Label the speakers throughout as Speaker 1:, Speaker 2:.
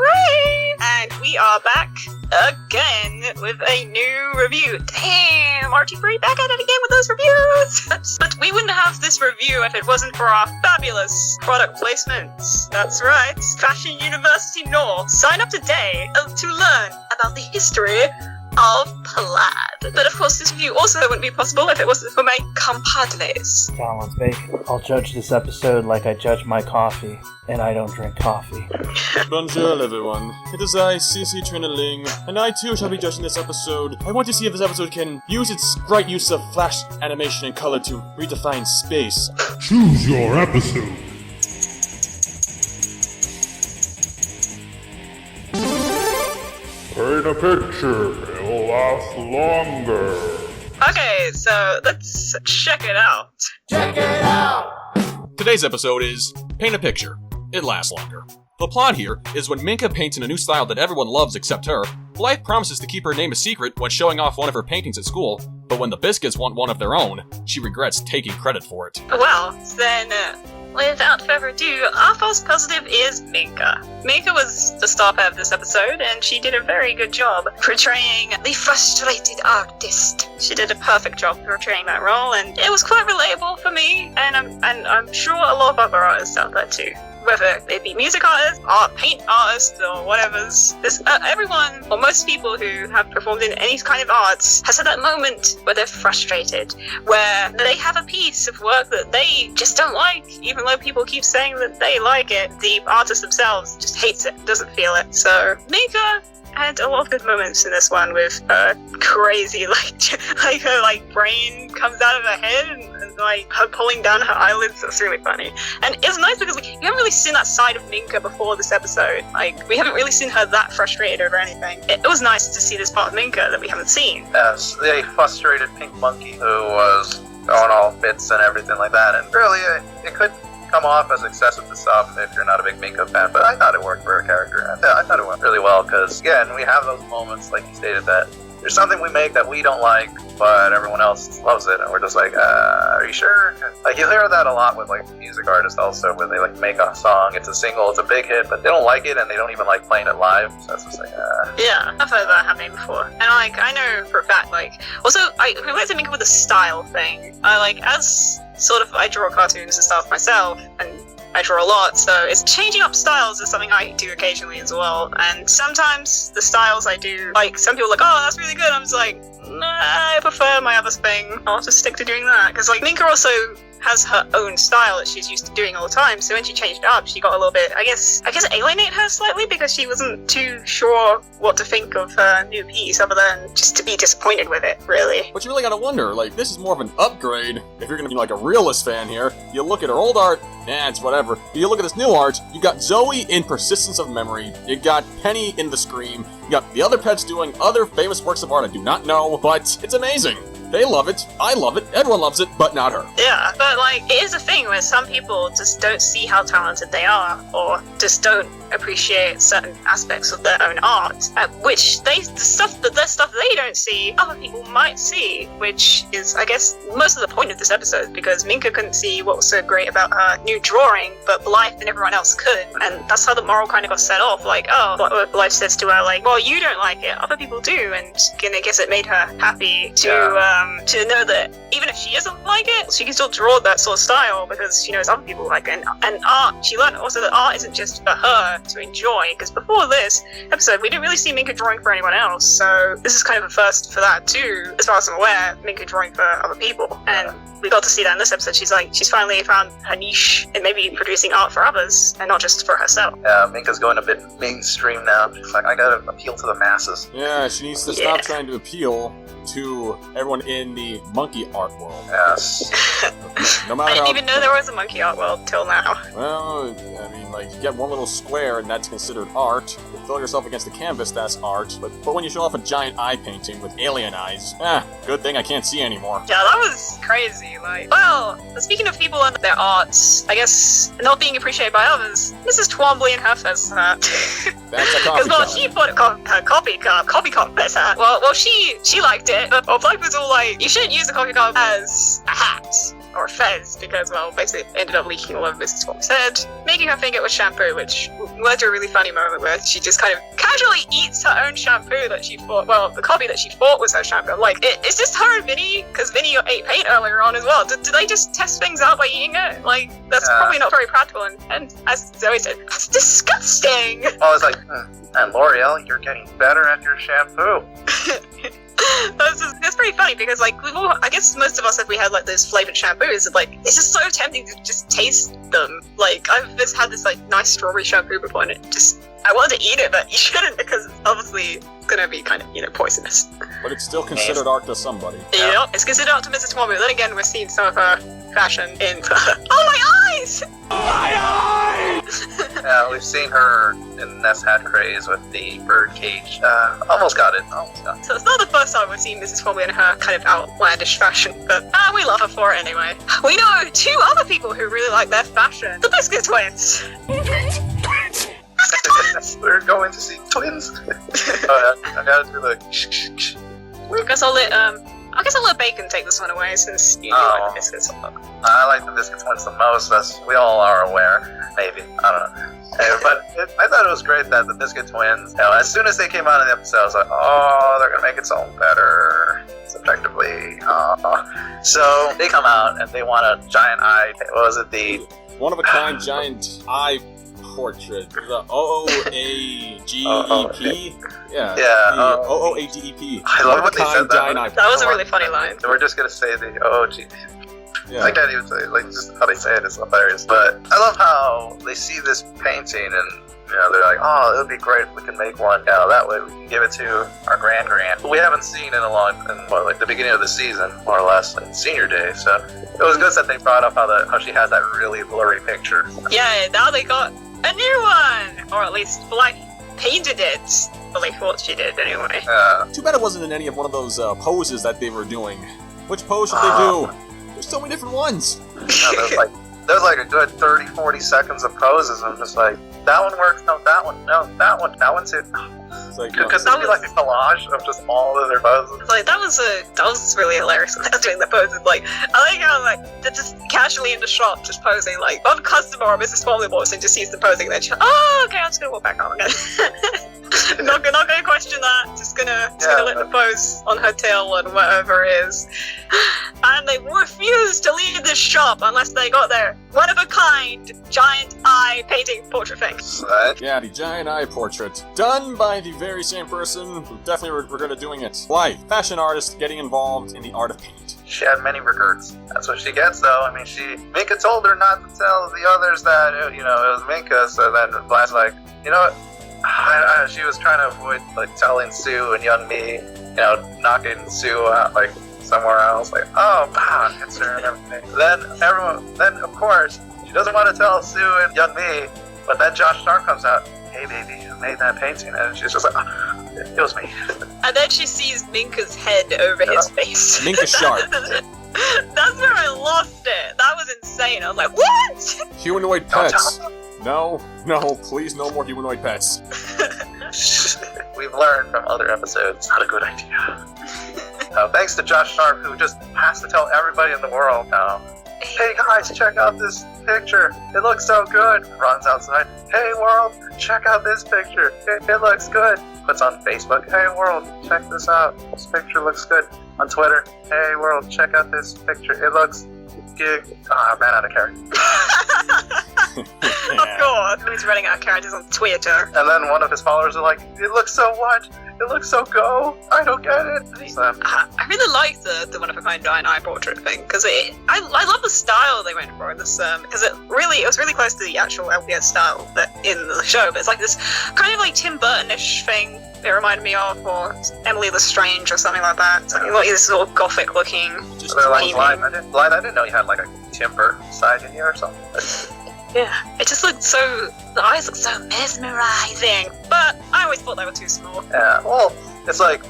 Speaker 1: RT3! And we are back again with a new review. Damn, RT3 back at it again with those reviews! But we wouldn't have this review if it wasn't for our fabulous product placements. That's right, Fashion University North. Sign up today to learn about the history of plaid. But of course this review also wouldn't be possible if it wasn't for my compadres.
Speaker 2: Balance Bacon. I'll judge this episode like I judge my coffee, and I don't drink coffee.
Speaker 3: Bonjour everyone, it is I, CC Trinaling, and I too shall be judging this episode. I want to see if this episode can use its bright use of flash animation and color to redefine space.
Speaker 4: Choose your episode. Paint a picture, it'll last longer.
Speaker 1: Okay, so let's check it out.
Speaker 4: Check it out!
Speaker 3: Today's episode is Paint a Picture. It lasts longer. The plot here is when Minka paints in a new style that everyone loves except her, Blythe promises to keep her name a secret when showing off one of her paintings at school, but when the Biscuits want one of their own, she regrets taking credit for it.
Speaker 1: Well, then, without further ado, our false positive is Minka. Minka was the star player of this episode, and she did a very good job portraying the frustrated artist. She did a perfect job portraying that role, and it was quite relatable for me, and I'm sure a lot of other artists out there too. Whether they be music artists, paint artists, or whatever's. Everyone, or most people who have performed in any kind of arts, has had that moment where they're frustrated, where they have a piece of work that they just don't like, even though people keep saying that they like it. The artist themselves just hates it, doesn't feel it. So, Minka had a lot of good moments in this one with crazy, her brain comes out of her head and her pulling down her eyelids. That's really funny. And it was nice because you haven't really seen that side of Minka before this episode. We haven't really seen her that frustrated over anything. It was nice to see this part of Minka that we haven't seen.
Speaker 5: As the frustrated pink monkey who was going all bits and everything like that, and really it could come off as excessive to some if you're not a big Minka fan, but I thought it worked for her character. I thought it went really well because, again, we have those moments, like you stated, that there's something we make that we don't like, but everyone else loves it, and we're just like, are you sure? You hear that a lot with music artists also, where they make a song, it's a single, it's a big hit, but they don't like it, and they don't even like playing it live, so it's just
Speaker 1: Yeah, I've heard that happening before. And I know for a fact, also, I relate to Minka with the style thing. As sort of, I draw cartoons and stuff myself, and I draw a lot, so changing up styles is something I do occasionally as well. And sometimes the styles I do, some people are like, oh, that's really good. I'm just like, nah, I prefer my other thing. I'll just stick to doing that. Because Minka also has her own style that she's used to doing all the time, so when she changed it up, she got a little bit, I guess alienate her slightly because she wasn't too sure what to think of her new piece other than just to be disappointed with it, really.
Speaker 3: But you really gotta wonder, this is more of an upgrade. If you're gonna be a realist fan here, you look at her old art, it's whatever. But you look at this new art, you got Zoe in Persistence of Memory, you got Penny in The Scream, you got the other pets doing other famous works of art I do not know, but it's amazing. They love it, I love it, everyone loves it, but not her.
Speaker 1: Yeah, but it is a thing where some people just don't see how talented they are, or just don't appreciate certain aspects of their own art, which their stuff they don't see, other people might see, which is, I guess, most of the point of this episode, because Minka couldn't see what was so great about her new drawing, but Blythe and everyone else could, and that's how the moral kind of got set off, what Blythe says to her, well, you don't like it, other people do, and I guess it made her happy to know that even if she doesn't like it, she can still draw that sort of style because she knows other people like it. And art, she learned also that art isn't just for her to enjoy, because before this episode, we didn't really see Minka drawing for anyone else, so this is kind of a first for that too, as far as I'm aware, Minka drawing for other people. And we got to see that in this episode. She's finally found her niche in maybe producing art for others and not just for herself.
Speaker 5: Yeah, Minka's going a bit mainstream now. She's I gotta appeal to the masses.
Speaker 3: Yeah, she needs to stop trying to appeal to everyone in the monkey art world.
Speaker 5: Yes.
Speaker 3: No matter
Speaker 1: I didn't even know there was a monkey art world till now.
Speaker 3: Well, you get one little square and that's considered art. You throw yourself against the canvas, that's art. But when you show off a giant eye painting with alien eyes, good thing I can't see anymore.
Speaker 1: Yeah, that was crazy. Well, speaking of people and their arts, I guess not being appreciated by others, Mrs. Twombly and her fez hat.
Speaker 3: That's a coffee cup.
Speaker 1: Because, she bought her coffee cup fez hat. Well, she liked it, but Blythe was all like, you shouldn't use a coffee cup as a hat or a fez because, well, basically it ended up leaking all over Mrs. Swan's head, making her think it was shampoo, which led to a really funny moment where she just kind of casually eats her own shampoo that she thought, well, the coffee that she thought was her shampoo. Like, it's just her and Vinny, because Vinny ate paint earlier on as well. Did they just test things out by eating it? Like, that's probably not very practical, and as Zoe said, that's disgusting!
Speaker 5: I was like, and L'Oreal, you're getting better at your shampoo.
Speaker 1: That's pretty funny because, like, I guess most of us, if we had like those flavored shampoos, like, it's just so tempting to just taste them. Like, I've just had this like nice strawberry shampoo before, and I wanted to eat it, but you shouldn't because it's obviously gonna be kind of, poisonous.
Speaker 3: But it's still considered art to somebody.
Speaker 1: Yep, it's considered art to Mrs. Swan, but then again, we're seeing some of her fashion in oh, my eyes!
Speaker 3: My eyes!
Speaker 5: Yeah, we've seen her in Ness Hat Craze with the bird cage. Almost got it.
Speaker 1: So it's not the first time we've seen Mrs. Swan in her kind of outlandish fashion, but we love her for it anyway. We know two other people who really like their fashion. The Biscuit Twins!
Speaker 5: We're going to see twins. I gotta do the
Speaker 1: I guess I'll let Bacon take this one away since you like the Biscuits a lot.
Speaker 5: I like the Biscuit Twins the most, as we all are aware. Maybe. I don't know. But I thought it was great that the Biscuit Twins, as soon as they came out in the episode, I was like, oh, they're gonna make it so better. Subjectively. So they come out and they want a giant eye. What was it? The
Speaker 3: one-of-a-kind giant eye portrait. The OOAGEP. Yeah. The OOAGEP.
Speaker 5: I love what they said.
Speaker 1: That was a really funny line.
Speaker 5: We're just gonna say the OOGEP.
Speaker 3: Yeah.
Speaker 5: I can't even say it. Like, just how they say it is hilarious. But I love how they see this painting and they're like, oh, it would be great if we can make one. That way we can give it to our grand. We haven't seen in like the beginning of the season, more or less, like senior day. So it was good that they brought up how she has that really blurry picture.
Speaker 1: Yeah, now they got a new one, or at least Black painted it. Well, they thought she did anyway.
Speaker 3: Too bad it wasn't in any of one of those poses that they were doing. Which pose should they do? There's so many different ones.
Speaker 5: There's like a good 30-40 seconds of poses. I'm just like, that one works. No, that one. No, that one too. Because that would be like a collage of just all of their poses.
Speaker 1: Like that was really hilarious when they were doing the poses. Like I like how like they're just casually in the shop just posing. Like one customer or Mrs. Swanley walks in, just sees the posing, and then she's like, oh, okay, I'm just gonna walk back home again. not gonna question that. Just gonna let them pose on her tail and whatever it is. And they refuse to leave this shop unless they got their one-of-a-kind giant eye painting portrait thing.
Speaker 3: Yeah, the giant eye portrait. Done by the very same person who definitely regretted doing it. Why? Fashion artist getting involved in the art of paint.
Speaker 5: She had many regrets. That's what she gets, though. I mean, Minka told her not to tell the others that, it was Minka, so then Blythe's like, you know what? She was trying to avoid, like, telling Sue and young me, knocking Sue out, like, somewhere else, like, oh, it's her and everything. Then, of course, she doesn't want to tell Sue and young me, but then Josh Stark comes out, hey, baby, who made that painting? And she's just like, it was me.
Speaker 1: And then she sees Minka's head over his face.
Speaker 3: Minka Shark.
Speaker 1: That's where I lost it. That was insane. I was like, what?
Speaker 3: Humanoid pets. No, please, no more humanoid pets.
Speaker 5: We've learned from other episodes, it's not a good idea. Thanks to Josh Sharp, who just has to tell everybody in the world now, hey guys, check out this picture. It looks so good. Runs outside. Hey world, check out this picture. It looks good. Puts on Facebook. Hey world, check this out. This picture looks good. On Twitter. Hey world, check out this picture. It looks good. I ran out of characters.
Speaker 1: Of course. He's running out of characters on Twitter.
Speaker 5: And then one of his followers are like, it looks so what? It looks so go. I don't get it. So,
Speaker 1: I really like the one-of-a-kind giant eye portrait thing because I love the style they went for in this because it was really close to the actual LPS style that in the show, but it's like this kind of like Tim Burton-ish thing. It reminded me of, or Emily Lestrange or something like that. It's like this sort of gothic looking.
Speaker 5: Just like I didn't know you had like a timber side in here or something.
Speaker 1: Yeah, it just looked the eyes looked so mesmerizing. But I always thought they were too small.
Speaker 5: Yeah, well, it's like,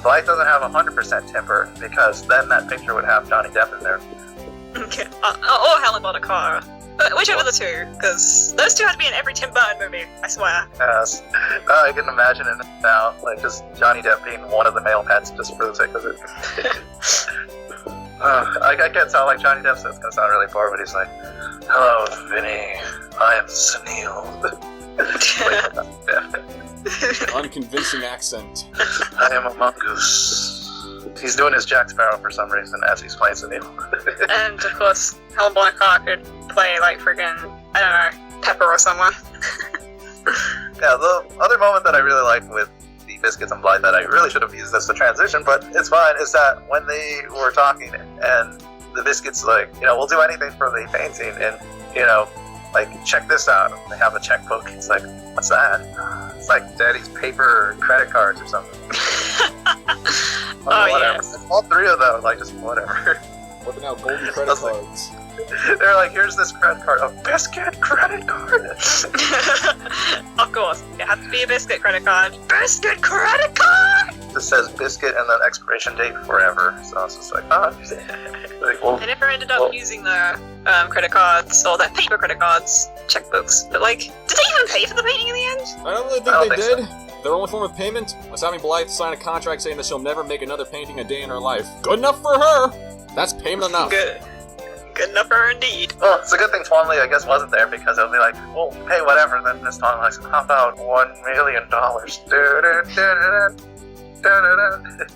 Speaker 5: Blythe doesn't have 100% timber, because then that picture would have Johnny Depp in there.
Speaker 1: Okay. Or Helen Bonham Carter. But whichever the two, because those two had to be in every Tim Burton movie, I swear.
Speaker 5: Yes. I can imagine it now, like just Johnny Depp being one of the male pets just for the sake of it. I can't sound like Johnny Depp, so it's gonna sound really bored, but he's like, "Hello, Vinny. I am senile."
Speaker 3: Unconvincing accent.
Speaker 5: I am a mongoose. He's doing his Jack Sparrow for some reason as he's playing senile.
Speaker 1: And of course, Helen Bonham Carter could play like friggin', I don't know, Pepper or someone.
Speaker 5: Yeah, the other moment that I really liked with the Biscuits and Blythe that I really should have used as the transition, but it's fine, is that when they were talking and the Biscuits like, we'll do anything for the painting and, like, check this out. They have a checkbook. It's like, what's that? It's like Daddy's paper credit cards or something. Whatever.
Speaker 1: Yes.
Speaker 5: All three of them, like, just whatever.
Speaker 3: Whipping out golden credit cards.
Speaker 5: They're like, here's this credit card, a Biscuit credit card.
Speaker 1: Of course, it has to be a Biscuit credit card. Biscuit credit card!
Speaker 5: It says Biscuit and then expiration date forever. So it's just like, like, well,
Speaker 1: They never ended up using their credit cards or their paper credlet cards, checkbooks. But like, did they even pay for the painting in the end?
Speaker 3: I don't really think they did. Their only form of payment was having Blythe sign a contract saying that she'll never make another painting a day in her life. Good enough for her! That's payment enough.
Speaker 1: Good enough for her indeed.
Speaker 5: well, it's a good thing Twombly, I guess, wasn't there because it'll be like, well, hey, whatever. Then Miss Twombly's like, how about $1 million?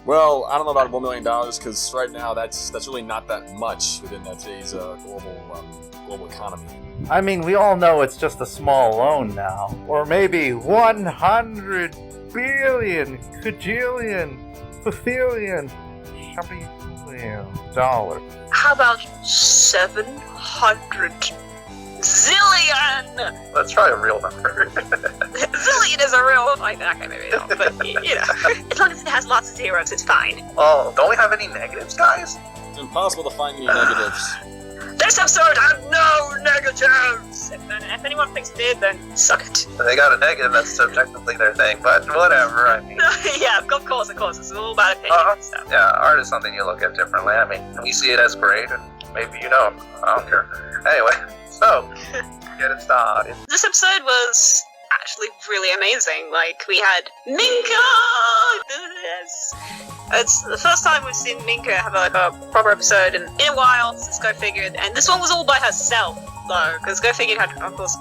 Speaker 3: Well, I don't know about $1 million because right now that's really not that much within today's global economy.
Speaker 2: I mean, we all know it's just a small loan now. Or maybe 100 billion, cajillion, facillion, $1
Speaker 1: How about 700 zillion?
Speaker 5: Let's try a real number.
Speaker 1: Zillion is a real, like, okay, maybe not, but as long as it has lots of zeros, it's fine.
Speaker 5: Oh, don't we have any negatives, guys?
Speaker 3: It's impossible to find any negatives.
Speaker 1: This episode had no negatives! If anyone thinks it did, then suck it.
Speaker 5: They got a negative, that's subjectively their thing, but whatever, I mean.
Speaker 1: Yeah, of course, it's all about opinion and stuff.
Speaker 5: Yeah, art is something you look at differently. I mean, we see it as great, and maybe you don't. I don't care. Anyway, so, get it started.
Speaker 1: This episode was actually really amazing. Like, we had Minka! Yes. It's the first time we've seen Minka have a proper episode in a while since Go Figured, and this one was all by herself, though, because Go Figured had, of course,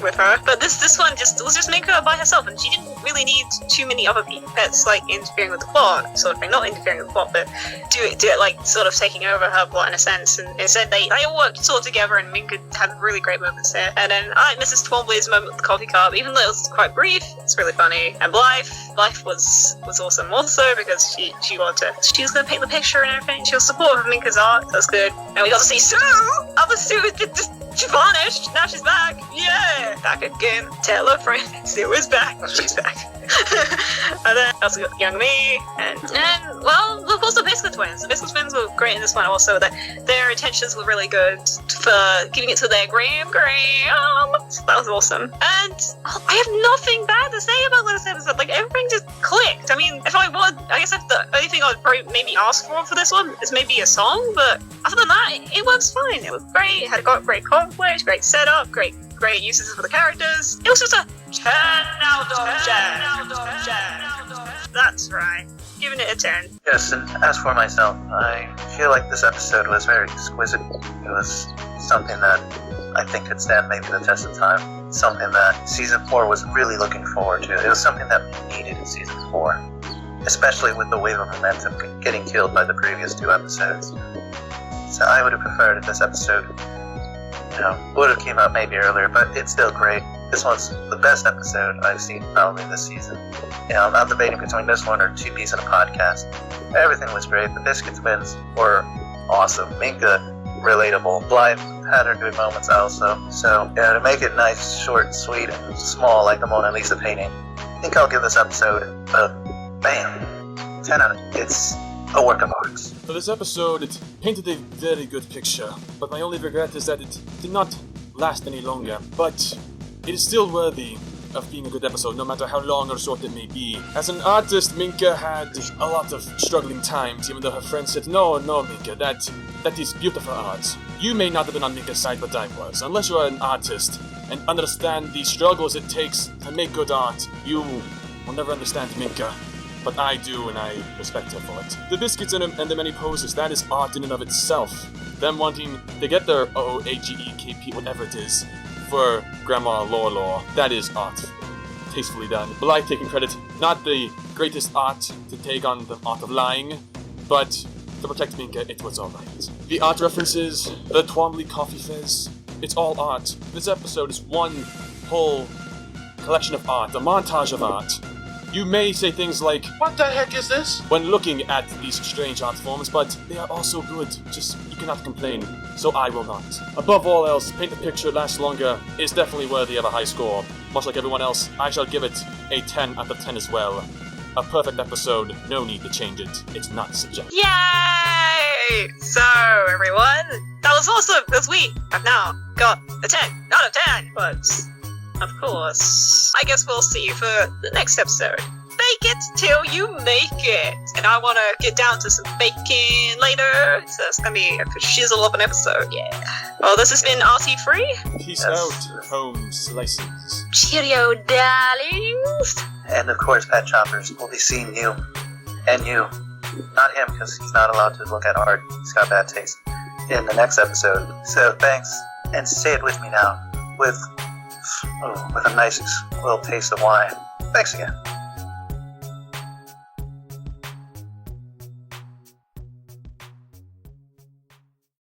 Speaker 1: with her. But this one was just Minka by herself, and she didn't really need too many other pets, like, interfering with the plot, sort of thing. Not interfering with the plot, but do it like, sort of taking over her plot in a sense. And instead, they all worked sort of together, and Minka had really great moments there. And then I like Mrs. Twombly's moment with the coffee cup, even though it was quite brief, it's really funny. And Blythe was awesome also, because she was going to paint the picture and everything. She was supportive of Minka's art. That's good. And we got to see Sue! Other Sue she vanished. Now she's back. Yeah, back again. Tell her friend Sue is back. She's back. And then also got Young Me, and well, of course the Biscuit Twins. The Biscuit Twins were great in this one also. That their intentions were really good for giving it to their Graham. That was awesome. And I have nothing bad to say about this episode. Like, everything just clicked. I mean, if I would, I guess the only thing I would probably maybe ask for this one is maybe a song. But other than that, it works fine. It was great. It had got great conflict, great setup, great uses for the characters. It was just a 10 out of 10. That's right. Giving it a 10.
Speaker 5: Yes, and as for myself, I feel like this episode was very exquisite. It was something that I think could stand maybe the test of time. Something that Season 4 was really looking forward to. It was something that we needed in Season 4. Especially with the wave of momentum getting killed by the previous 2 episodes. So I would have preferred if this episode would have came out maybe earlier, but it's still great. This one's the best episode I've seen probably this season. I'm not debating between this one or 2 Bs in a podcast. Everything was great. The Biscuit Twins were awesome. Minka, relatable. Blythe had her good moments also. So, to make it nice, short, sweet, and small like the Mona Lisa painting, I think I'll give this episode a 10 out of 10. It's a work of art.
Speaker 3: For this episode, it painted a very good picture, but my only regret is that it did not last any longer. But it is still worthy of being a good episode, no matter how long or short it may be. As an artist, Minka had a lot of struggling times, even though her friends said, no, Minka, that is beautiful art. You may not have been on Minka's side, but I was. Unless you are an artist and understand the struggles it takes to make good art, you will never understand Minka. But I do, and I respect her for it. The biscuits and the many poses, that is art in and of itself. Them wanting to get their OAGEKP, whatever it is, for Grandma Lore, that is art. Tastefully done. Blythe taking credit, not the greatest art to take on the art of lying, but to protect Minka, it was alright. The art references, the Twombly Coffee Fizz, it's all art. This episode is one whole collection of art, a montage of art. You may say things like, "What the heck is this?" when looking at these strange art forms, but they are also good. Just, you cannot complain. So I will not. Above all else, Paint the Picture Lasts Longer is definitely worthy of a high score. Much like everyone else, I shall give it a 10 out of 10 as well. A perfect episode, no need to change it. It's not subjective.
Speaker 1: Yay! So, everyone, that was awesome, because we have now got a 10 out of 10, but of course, I guess we'll see you for the next episode. Bake it till you make it! And I want to get down to some baking later, so it's going to be a shizzle of an episode, yeah. Well, this has been RT3.
Speaker 3: Peace out, home slices.
Speaker 1: Cheerio, darlings!
Speaker 5: And of course, Pet Choppers will be seeing you. And you. Not him, because he's not allowed to look at art. He's got bad taste. In the next episode. So thanks, and say it with me now. With a nice little taste of wine. Thanks again.